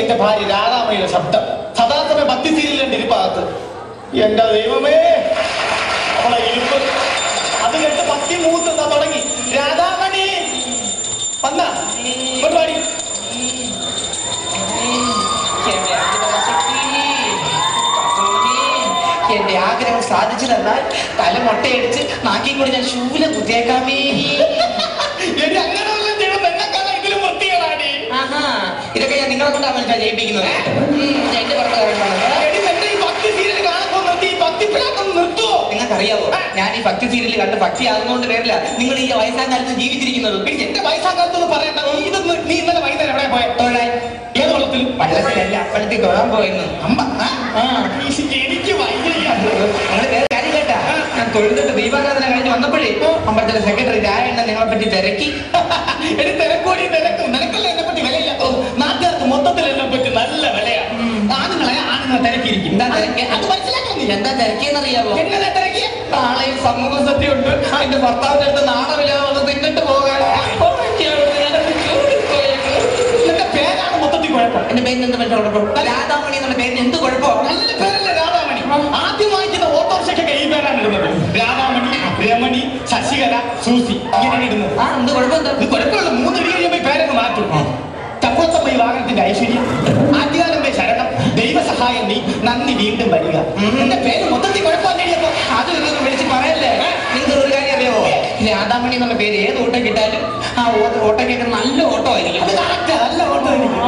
എന്റെ ഭാര്യ രാധാമണിയുടെ ശബ്ദം. സദാസമയം ഭക്തി സീരിയലിന്റെ ഇരിപ്പകത്ത്. എന്റെ ദൈവമേ, അവളെ ഇരിപ്പ് അത് കേട്ട് ഭക്തി മൂത്ത് തുടങ്ങി. രാധാമണി വന്ന പരിപാടി. എന്റെ ആഗ്രഹം സാധിച്ചു തന്നാൽ തല മുട്ടയടിച്ച് നാക്കി കൂടി ഞാൻ ശൂല കുത്തിയേക്കാമേ. അങ്ങനെയുള്ള ദൈവം എന്നെക്കാളെങ്കിലും വൃത്തികളാണ്. ഇതൊക്കെ ഞാൻ നിങ്ങളെ കൊണ്ടാണ് ജയിപ്പിക്കുന്നത്. എന്റെ നിങ്ങൾക്കറിയാവോ, ഞാൻ ഈ ഭക്തി സീരിയൽ കണ്ട് ഭക്തി ആകുന്നോണ്ട് പേരില്ല നിങ്ങൾ ഈ വയസ്സാം കാലത്ത് ജീവിച്ചിരിക്കുന്നത്. എന്റെ വയസ്സാം കാലത്തൊന്നും പറയണ്ട. നീ ഇന്നലെ വൈകുന്നേരം എവിടെ പോയ? തൊഴാൻ. ഏത് വെള്ളത്തിൽ? പള്ളത്തിലല്ല, അപ്പഴത്തേക്ക് തൊഴാൻ പോയെന്ന്. അമ്മ എനിക്ക് നിങ്ങൾ വേറെ കാര്യം കേട്ടാ, ഞാൻ തൊഴുതിട്ട് ദീപാരാധന കഴിഞ്ഞ് വന്നപ്പോഴേ അമ്പലത്തിലെ സെക്രട്ടറി രായണ്ണ നിങ്ങളെ പറ്റി തിരക്കി. എനിക്ക് തിരക്കൂടി തിരക്കും. നിനക്കല്ലേ എന്നെ പറ്റി വിലയില്ല. നാട്ടുകാർക്ക് മൊത്തത്തിൽ എന്നെ പറ്റി നല്ല വിലയാണ്. ആണുങ്ങളെ തിരക്കിയിരിക്കും. എന്താ തിരക്കി? അത് മനസ്സിലാക്കുന്നില്ല. എന്താ തിരക്കിയെന്നറിയാവോ? എങ്ങനെ തിരക്കിയ? നാളെയും സമൂഹ സദ്യ ഉണ്ട്. അതിന്റെ ഭർത്താവിന്റെ അടുത്ത് നാണമില്ലാതെ തിന്നിട്ട് പോകാൻ. എന്റെ പേരാണ് മൊത്തത്തിൽ കുഴപ്പം. എന്റെ പേരിന് എന്ത് പറ്റും കുഴപ്പം? രാധാമണി എന്നുള്ള പേരിന് എന്ത് കുഴപ്പം? നല്ല പേരല്ലേ രാധാമണി? ആദ്യം വായിക്കുന്ന ഓട്ടോറിക്ഷയ്ക്കൊക്കെ ഈ പേരാണ് ഇടുന്നത്. രാധാമണി, രമണി, ശശികല, സൂസി ഇങ്ങനെ ഇടുന്നത്. എന്ത് കുഴപ്പം? ഇത് കുഴപ്പമുള്ള 3 ഇടി കഴിയുമ്പോൾ പേരൊക്കെ മാറ്റും. ചക്രത്തമ്മ വാഹനത്തിന്റെ ഐശ്വര്യം, ആദ്യാലംബേ ശരണം, ദൈവസഹായം നീ, നന്ദി വീണ്ടും വരിക. എന്റെ പേര് മൊത്തത്തിൽ കുഴപ്പമില്ലപ്പോ അത് ഇതൊന്നും വിളിച്ച് പറയല്ലേ. നിങ്ങൾക്ക് ഒരു കാര്യം അറിയാമോ, രാധാമണി എന്നുള്ള പേര് ഏത് ഓട്ടം കിട്ടാലും ആ ഓട്ടയ്ക്കൊക്കെ നല്ല ഓട്ടം ആയിരിക്കും. അത് കറക്റ്റ്, നല്ല ഓട്ടം ആയിരിക്കും.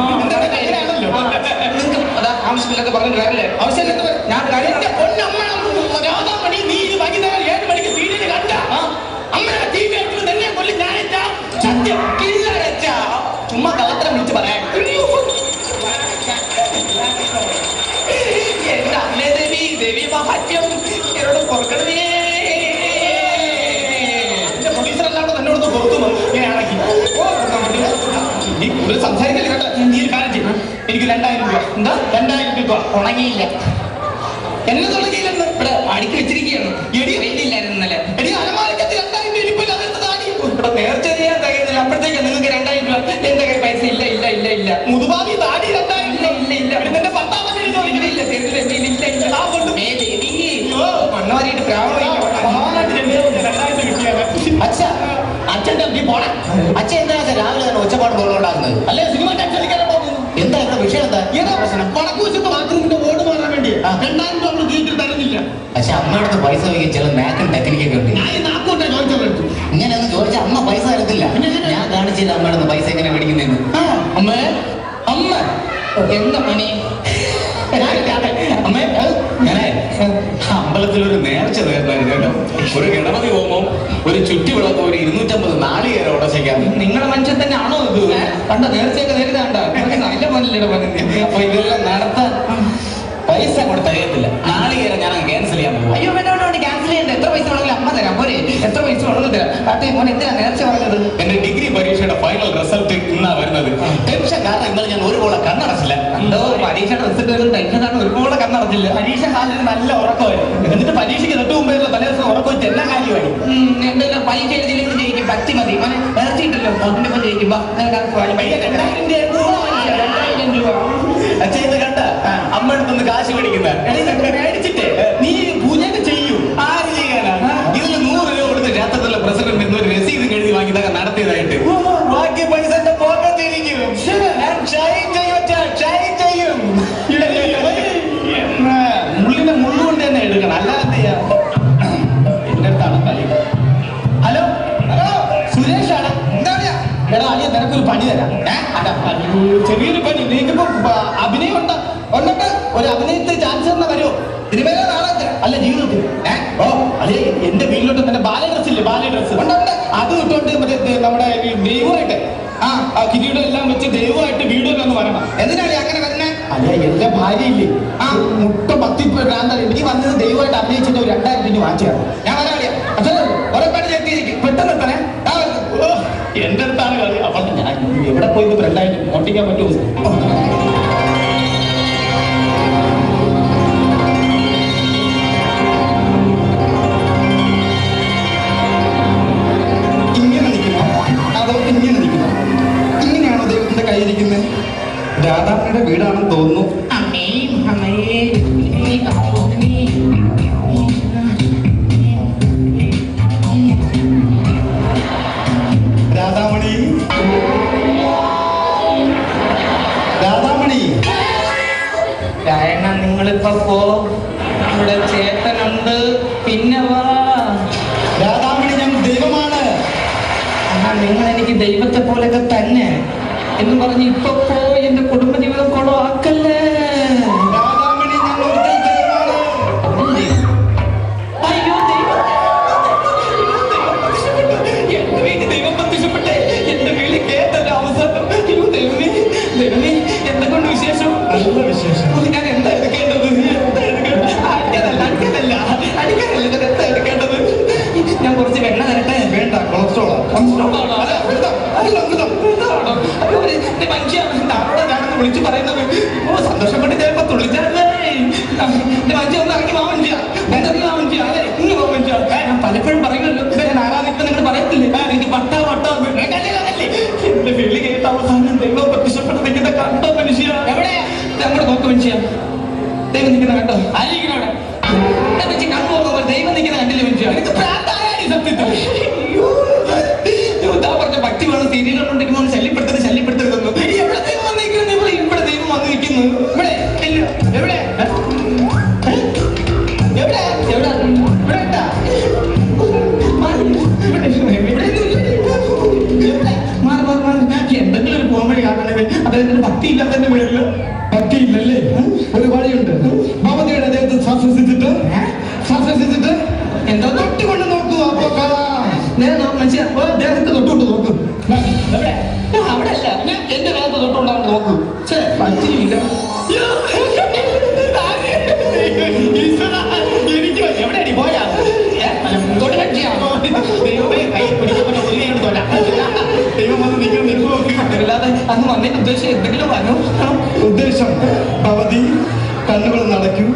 നിങ്ങൾക്ക് അതാ ആവശ്യമില്ലൊക്കെ പറഞ്ഞിട്ട് കാര്യമില്ലേ? ആവശ്യമില്ല. ഞാൻ കാര്യം രാധാമണി, നീ വൈകുന്നേരം 7 മണിക്ക് സീരിയൽ കണ്ട അമ്മയുടെ TV എടുത്ത് തന്നെ കൊല്ലി ഞാൻ സത്യം കില്ലടച്ച ചുമ്മാ കള്ളത്തരം വിളിച്ച് പറയാൻ. എന്റെ അമ്മേ ദേവി, ദേവി മഹാത്യം എന്നോട് പുറക്കണമേ. എന്റെ പ്രൊഡ്യൂസറെല്ലാം എന്നോട് പുറത്തുന്നു ഇങ്ങനെയാണെങ്കിൽ നീ കൂടുതൽ സംസാരിക്കല്ലേ കേട്ടോ. നീ ഒരു കാര്യം ചെയ്യും, എനിക്ക് 2000 രൂപ. എന്താ 2000 രൂപ? ഉണങ്ങിയില്ല. എന്നെ തുടങ്ങിയില്ലെന്ന് ഇവിടെ അടുക്കി വെച്ചിരിക്കുകയാണ്. എടി വെയിലില്ലായിരുന്നു ഇന്നലെ. എടി അലമാരക്കത്ത് 2000 രൂപ ഇരിപ്പില്ല. അതെന്ത് താടി? ഇവിടെ നേർച്ച ചെയ്യാൻ കഴിയുന്നില്ല. അപ്പോഴത്തേക്ക് നിങ്ങൾക്ക് 2000 രൂപ. എന്റെ കയ്യിൽ പൈസ ഇല്ല ഇല്ല ഇല്ല ഇല്ല. മുതുവാദി താടി 2000 ഇല്ല ഇല്ല ഇല്ല. നിന്റെ ഭർത്താവ് ചോദിക്കുന്നില്ല. ഇല്ല ഇല്ല. ആ കൊണ്ട് മണ്ണുവാരിയിട്ട് പ്രാവണമായിട്ട് 2000 കിട്ടിയാൽ അച്ഛൻ്റെ നീ പോണേ. അച്ഛൻ എന്താ രാവിലെ തന്നെ ഒച്ചപ്പാട് ബോളുണ്ടാക്കുന്നത്? അല്ലെ സിനിമ അടിക്കാൻ പോകുന്നു. എന്താ ഇവിടെ വിഷയം? എന്താ ഏതാ പ്രശ്നം? വടക്കു വശത്ത് ബാത്റൂമിന്റെ ഓട് മാറാൻ വേണ്ടി 2000 രൂപ നമ്മൾ വീട്ടിൽ തരുന്നില്ല. പക്ഷെ അമ്മയുടെ പൈസ വയ്ക്കാൻ ചില നാക്കും ടെക്നിക്കൊക്കെ ഉണ്ട്. ഞാൻ നാക്കൂട്ടെ ചോദിച്ചോളൂ. ഇങ്ങനെ ഒന്ന് ചോദിച്ചാൽ അമ്മ പൈസ തരത്തില്ല. ഞാൻ കാണിച്ചില്ല അമ്മയുടെ പൈസ എങ്ങനെ മേടിക്കുന്നതെന്ന്. അമ്മ അമ്മ എന്താ പണി? അമ്മേ, ഞാനേ അമ്പലത്തിലൊരു നേർച്ച നേർന്നായിരുന്നു കേട്ടോ. ഒരു ഗണപതി ഹോമവും ഒരു ചുറ്റുവിളക്കും ഒരു 250 നാളികേരം ഉടച്ചേക്കാം. നിങ്ങളുടെ മനുഷ്യൻ തന്നെ ആണോ ഇത്? കണ്ട നേർച്ചയൊക്കെ നേരിടാണ്ട നല്ല പോലല്ലേ പറഞ്ഞത്. അപ്പൊ ഇതെല്ലാം നടത്താൻ പൈസ കൂടെ തികയത്തില്ല. നാളികേരം ഞാൻ ക്യാൻസൽ ചെയ്യാൻ പോകും. അയ്യോ വേണ്ട ക്യാൻസൽ ചെയ്യണ്ട. എത്ര പൈസ വേണമെങ്കിലും അമ്മ തരാം. പോരെ എത്ര പൈസ വേണമെങ്കിലും തരാം. കാർത്തിക് മോൻ എന്തിനാ നേർച്ച പറഞ്ഞത്? എന്റെ ഡിഗ്രി പരീക്ഷയുടെ ഫൈനൽ റിസൾട്ട് ഇന്നാ വരുന്നത്. ടെൻഷൻ കാരണം ഇന്നലെ ഞാൻ ഒരു പോളെ കണ്ണടച്ചില്ല. എന്തോ പരീക്ഷയുടെ റിസൾട്ട് വരുന്ന ടെൻഷനാണ്. ഒരുപോലെ കണ്ണടച്ചില്ല. പരീക്ഷ കാലത്ത് നല്ല ഉറക്കമായിരുന്നു. എന്നിട്ട് പരീക്ഷയ്ക്ക് തൊട്ട് മുമ്പേയുള്ള തലേദിവസം ഉറക്കം വെച്ച് എല്ലാ കാര്യമായി. എന്തെല്ലാം പരീക്ഷ എഴുതിയില്ലെങ്കിൽ ജയിക്കും. ഭക്തി മതി. മോനെ നേർച്ചയിട്ടല്ലോ അതിന്റെ ഒപ്പം ജയിക്കും. 2000 രൂപ. അച്ഛൻ ഇത് കണ്ട അമ്മ അടുത്തൊന്ന് കാശ് മേടിക്കുന്ന മേടിച്ചിട്ട് നീ പൂജയൊക്കെ ചെയ്യൂ. ആര് ചെയ്യാനാ? ഇതിൽ 100 രൂപ കൊടുത്ത് ക്ഷേത്രത്തിലെ പ്രസിഡന്റ് എന്നൊരു രസീത് എഴുതി വാങ്ങി ഇതൊക്കെ നടത്തിയതായിട്ട് ബാക്കി പൈസ എന്റെ പോക്കറ്റിരിക്കും. മുള്ളിനെ മുള്ളുകൊണ്ട് തന്നെ എടുക്കണം. അല്ലാതെ എന്റെ അടുത്താണ് കളി. ഹലോ ഹലോ, സുരേഷാണ്. എന്താ പറയാ? എടാ അളിയ നിനക്കൊരു പണി തരാം. ചെറിയൊരു പണി. നിനക്കിപ്പോ അഭിനയം ഉണ്ട്. എന്നിട്ട് ഒരു അഭിനയത്തിൽ ചാൻസ് തന്ന വരുമോ? തിരുമേല നാളെ അല്ല ജീവിതത്തിൽ. ഓ അളിയ എന്റെ വീട്ടിലോട്ട് തന്നെ ബാല ഡ്രസ് ഇല്ലേ? ബാല ഡ്രസ് അത് ഇട്ടോണ്ട് മറ്റേ നമ്മുടെ ദൈവമായിട്ട് കിരീടം എല്ലാം വെച്ച് ദൈവമായിട്ട് വീഡിയോയിൽ ഒന്ന് വരണം. എന്തിനാണ് അങ്ങനെ വരുന്നത്? അല്ലെ എന്റെ ഭാര്യ ഇല്ലേ മുട്ട 10 ഭ്രാന്താണ്. നീ വന്നത് ദൈവമായിട്ട് അഭിനയിച്ചിട്ട് 2000 രൂപ വാങ്ങിച്ചാണ്. ഞാൻ വരാളിയാ. ഉറപ്പായിട്ട് ചെത്തിയിരിക്കും. പെട്ടെന്ന് എത്തണേ. എന്റെ അടുത്താണ് കളി. അപ്പൊ ഞാൻ എവിടെ പോയി 2000 മോട്ടിക്കാൻ പറ്റുമോ? ഇങ്ങനെ നിൽക്കുന്നു. അതോ ഇങ്ങനെ നിൽക്കുന്നു? ഇങ്ങനെയാണോ ദൈവത്തിന്റെ കയ്യിരിക്കുന്നത്? രാധാമണിയുടെ വീടാണെന്ന് തോന്നുന്നു. അമ്മേ അമ്മേ കാത്തോണി. രാധാമണി, രാധാമണി. കാരണം നിങ്ങളിപ്പോ പോ, ഇവിടെ ചേട്ടനുണ്ട്, പിന്നെ വാ. രാധാമണി, ഞാൻ ദൈവമാണ്. നിങ്ങൾ എനിക്ക് ദൈവത്തെ പോലൊക്കെ തന്നെ എന്ന് പറഞ്ഞ് ഇപ്പൊ പോയി എന്റെ കുടുംബജീവിതം കൊളവാക്കല്ലേ. രാധാമണി, ഞാൻ ഒരിക്കൽ ദൈവമാണ്. അയ്യോ ദൈവം, എന്റെ വീട്ടിൽ ദൈവം പ്രത്യക്ഷപ്പെട്ടെ, എന്റെ വീട്ടിൽ കേട്ടൊരു അവസാനം. അയ്യോ ദൈവമേ, ദൈവമേ, എന്തെക്കൊണ്ട് വിശേഷം? നല്ല വിശേഷം. ഞാൻ എന്താ എടുക്കേണ്ടത്? അടിക്കാനല്ല എന്താ എടുക്കേണ്ടത്? ഞാൻ കുറച്ച് വെണ്ണ തരട്ടെ? വേണ്ട, കൊളസ്ട്രോളാ. മനുഷ്യനോടാണെന്ന് വിളിച്ചു പറയുന്നത്. ഓ സന്തോഷം കൊണ്ട് ചിലപ്പോ തുള്ളിച്ചാലേ മനുഷ്യ ഒന്ന് ഇറങ്ങി വാങ്ങിച്ച എന്തെങ്കിലും വാങ്ങിച്ച അതെ ഇന്ന് വാങ്ങിച്ച. ഞാൻ പലപ്പോഴും പറയുമല്ലോ, ഞാൻ ആരാധിക്കുന്ന നിങ്ങൾ പറയത്തില്ലേ എനിക്ക് വട്ടാ എന്റെ വെള്ളി കേട്ട അവസാനം ദൈവം പ്രത്യക്ഷപ്പെട്ട് നിൽക്കുന്ന കണ്ടോ മനുഷ്യ? എവിടെ നമ്മുടെ നോക്ക് മനുഷ്യ? ദൈവം നിൽക്കുന്ന കണ്ടോ? ആയിരിക്കണം അവിടെ കണ്ണു പോകുമ്പോൾ ദൈവം നിൽക്കുന്ന കണ്ടില്ല മനുഷ്യ? എനിക്ക് പ്രാന്തായാലും സത്യത്തിൽ പറഞ്ഞ ഭക്തി വേണം, സീരിയലുകൊണ്ടിരിക്കുമ്പോൾ ശല്യപ്പെടുത്തരുതെന്നു. എവിടെ ദൈവം വന്നിരിക്കുന്നു? ഇവിടെ ദൈവം വന്നു നിൽക്കുന്നു. ഇവിടെ എവിടെ എവിടെ എവിടെ എന്തെങ്കിലും ഒരു പോംവഴി കാണണേ. അദ്ദേഹത്തിന് ഭക്തിയില്ലാത്തതിന്റെ പേരില്. ഭക്തിയില്ലല്ലേ? ഒരു വഴിയുണ്ട്. ഭവതിയുടെ അദ്ദേഹത്തെ ശ്വാസിച്ചിട്ട് എന്തോ തൊട്ടുകൊണ്ട് നോക്കൂ. അപ്പൊ കാണാം. മനുഷ്യ ദേഹത്ത് തൊട്ടുകൊണ്ട് നോക്കൂ. എവിടെ? അവിടെ അല്ല, എന്റെ ദേഹത്ത് തൊട്ടുകൊണ്ടാണ് നോക്കൂ. ഭക്തിയില്ല. എനിക്ക് എവിടെ പോയാ ദൈവം വന്ന് നിങ്ങൾ അല്ലാതെ അന്ന് വന്നതിന്റെ ഉദ്ദേശം എന്തെങ്കിലും വന്നു. ഉദ്ദേശം ഭവതി കണ്ണുകൾ നടക്കൂ.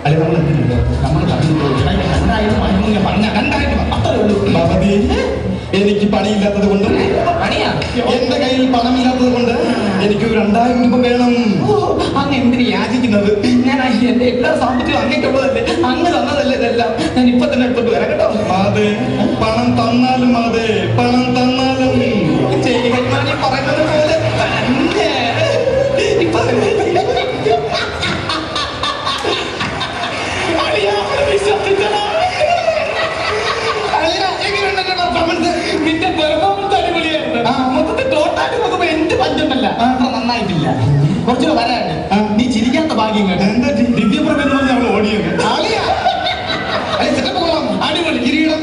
അല്ലെ നമ്മൾ എന്തിനുണ്ടോ നമ്മൾ ഭവതി എനിക്ക് പണിയില്ലാത്തത് കൊണ്ട്, പണിയാ എന്റെ കയ്യിൽ പണമില്ലാത്തത് കൊണ്ട് എനിക്ക് 2000 രൂപ വേണം. അങ്ങ് എന്തിന് യാചിക്കുന്നത്? ഞാൻ എന്റെ എല്ലാ സാമ്പത്തികം അങ്ങേക്കുള്ളതല്ലേ, അങ്ങ് തന്നതല്ലേ ഇതെല്ലാം. ഞാൻ ഇപ്പൊ തന്നെ എടുത്തോട്ട് വരാം കേട്ടോ. അതെ, പണം തന്നാലും അതെ, പണം തന്നാലും ചെയ്യുവാനി പറയുന്നത് പോലെ തന്നെ ഇപ്പൊ നിന്റെ പെർഫോമൻസ് അടിപൊളിയായിരുന്നു. മൊത്തത്തിൽ ടോട്ടായിട്ട് നോക്കുമ്പോ എന്ത് പഞ്ചുണ്ടല്ല, അത്ര നന്നായിട്ടില്ല. കുറച്ചുകൂടെ വരാണ്ട്. നീ ചിരിക്കാത്ത ഭാഗ്യം കേട്ടോ. എന്താ ദിവ്യപ്രഭ എന്ന് പറഞ്ഞ് അവൾ ഓടിയത്? അടിപൊളി കിരീടം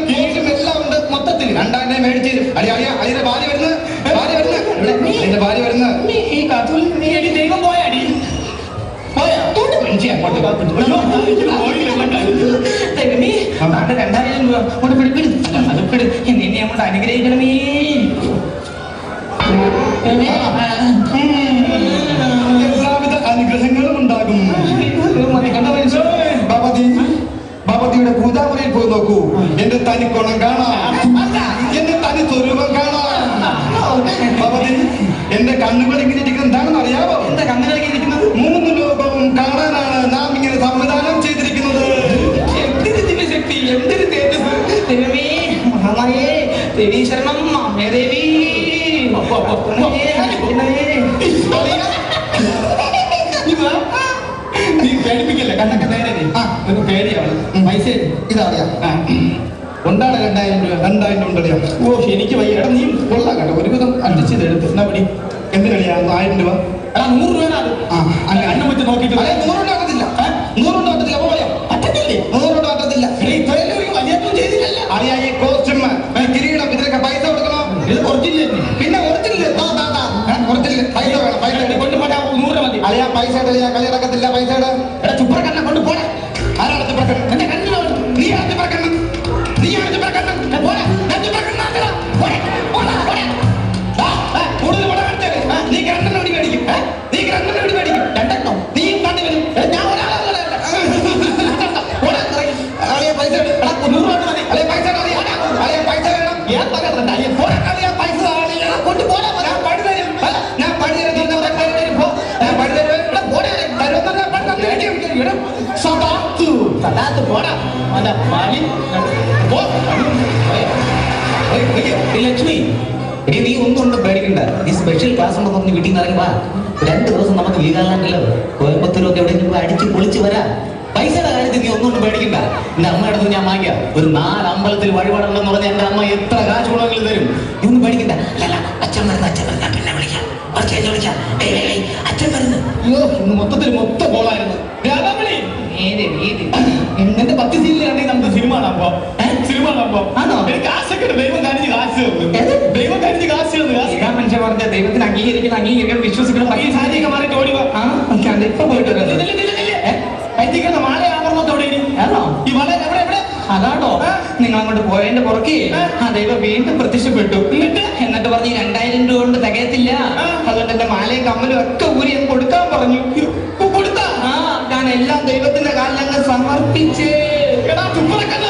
എല്ലാം ഉണ്ട്. മൊത്തത്തിൽ 2000 മേടിച്ചു. അളിയുടെ ഭാര്യ വരുന്നത്, ഭാര്യ വരുന്നത്. ഈ കാത്തുൽ നീ അടി ദൈവം പോയാടി പോയാ അങ്ങോട്ട് ദൈവമേ 2000 രൂപ കൊണ്ട് പിടിപ്പിടി. അത് പിടി, നിന്നെ അങ്ങോട്ട് അനുഗ്രഹിക്കണമേ. എല്ലാവിധ അനുഗ്രഹങ്ങളും ഉണ്ടാകും. ഭവതിയുടെ പൂജാമുറിയിൽ പോയി നോക്കൂ. എന്റെ തനിക്കോണം കാണാം, എന്റെ തനി സ്വരൂപം കാണാം. ഭവതി, എന്റെ കണ്ണുകൾ ഇങ്ങനെ ഇരിക്കുന്നത് എന്താണെന്ന് അറിയാമോ? എന്താ കണ്ണുകളൊക്കെ ഇരിക്കുന്നത്? 3 ലോകവും കാണാനാണ് നാം ഇങ്ങനെ സംവിധാനം ചെയ്തിരിക്കുന്നത്. എന്തൊരു ദിവശക്തി, എന്തൊരു തേജസ്. ദൈവമേ മഹാമായേ ദേവീ ശരണം, അമ്മേ ദേവി. നീ പേടിപ്പിക്കല്ലേ, കണ്ണൊക്കെ നേരെ ഒരു പേടിയാണ്. പൈസ ഇതറിയാം ഉണ്ടാണ് 2000 രൂപ. 2000 ഉണ്ടല്ലോ. ഓ എനിക്ക് വയ്യ. എടാ നീ കൊള്ളാം കേട്ടോ, ഒരുവിധം അഡ്ജസ്റ്റ് ചെയ്തെടുത്ത്. എന്നാ പടി എന്തിനാ 1000 രൂപ? എടാ 100 രൂപ കണ്ണു വെച്ച് നോക്കിയിട്ട് 100 ഉണ്ടാകത്തില്ല. 100 ഉണ്ടാകത്തില്ല. പോയോ പറ്റത്തില്ലേ? 100 ഉണ്ടാകത്തില്ല. വലിയൊന്നും ചെയ്തില്ല. അറിയാ ഈ കോസ്റ്റ്യൂം, കിരീടം, ഇതിനൊക്കെ പൈസ കൊടുക്കണം. ഇത് കുറച്ചില്ലേ? പിന്നെ കുറച്ചില്ലേ? കുറച്ചില്ല. പൈസ വേണം. പൈസ കൊണ്ടുപോട്ടെ. 100 മതി. അറിയാ പൈസ കളി നടക്കത്തില്ല. പൈസ എടാ ചുപ്പറക്കണ്ണ കൊണ്ട് പോടാ. ആരാണ് ചുപ്പറക്കണ്ണൻ? എന്റെ കണ്ണിൽ നീയാണ് ചുപ്പറക്കണ്ണൻ. നീയാണ് ചുപ്പറക്കണ്ണൻ. പോടാ, ഞാൻ ചുപ്പറക്കണ്ണാക്കടാ. പോടാ പോടാ പോടാ. കൂടുതൽ പോടാ കണ്ടേ. നീ കണ്ണനെ പിടി മേടിക്കും. നീ കണ്ണനെ പിടി മേടിക്കും. രണ്ടെണ്ണോ നീ കണ്ണി വരും. ഞാൻ ഒരാളല്ല. അറിയാ പൈസ 100 രൂപ മതി. അറിയാ പൈസ അറിയാ പൈസ വേണം. ഞാൻ പകർന്നുണ്ട്. പോടാ അറിയാ പൈസ കൊണ്ട് പോടാ. ഞാൻ പണി തരും. ഞാൻ പണി തരും. അല്ല മാലി ലക്ഷ്മി നീ ഒന്നും കൊണ്ട് പേടിക്കണ്ട. നീ സ്പെഷ്യൽ ക്ലാസ് ഉണ്ടെന്ന് പറഞ്ഞ് വീട്ടിൽ നിന്ന് ഇറങ്ങി വാ. 2 ദിവസം നമുക്ക് വീഗാലാൻഡിലോ കോയമ്പത്തൂരൊക്കെ എവിടെയെങ്കിലും അടിച്ച് പൊളിച്ച് വരാം. പൈസയുടെ കാര്യത്തിൽ നീ ഒന്നും കൊണ്ട് പേടിക്കണ്ട. എന്റെ അമ്മയുടെ അടുത്ത് ഞാൻ വാങ്ങിയ ഒരു 4 അമ്പലത്തിൽ വഴിപാടുണ്ടെന്ന് പറഞ്ഞ എന്റെ അമ്മ എത്ര കാശ് വേണമെങ്കിലും തരും. നീ ഒന്നും പേടിക്കണ്ട. അല്ല അച്ഛൻ വരുന്ന പിന്നെ വിളിക്കാം. വിളിക്കാം. അച്ഛൻ വരുന്നു. അയ്യോ ഇന്ന് മൊത്തം ബോളായിരുന്നു. രാധാമണി എന്റെ 10 സീനിലാണെങ്കിൽ നമുക്ക് സിനിമ കാണാമ്പോ ആണോ? കാശൊക്കെ ദൈവം കാണിച്ച് കാശ് ദൈവം കാണിച്ച് കാശ് മനുഷ്യ പറഞ്ഞ ദൈവത്തിന് അംഗീകരിക്കണം വിശ്വസിക്കണം. ഈ സാരിയൊക്കെ മാറിയിട്ട് ഓടി ഇപ്പൊ പോയിട്ട് പറ്റിക്കുന്ന മാല ആഭരണത്തോടെ ആണോ? ഈ വള എവിടെ അതാണോ നിങ്ങൾ അങ്ങോട്ട് പോയതിന്റെ പുറകെ ആ ദൈവം വീണ്ടും പ്രത്യക്ഷപ്പെട്ടു. എന്നിട്ട് പറഞ്ഞ് 2000 രൂപ കൊണ്ട് തികയത്തില്ല, അതുകൊണ്ട് എന്റെ മാലയും കമ്മലും ഒക്കെ ഊരി കൊടുക്കാൻ പറഞ്ഞു. കൊടുത്താ ഞാൻ എല്ലാം ദൈവത്തിന്റെ കാലിലങ്ങ് സമർപ്പിച്ചേ. തുപ്പറക്കല്ല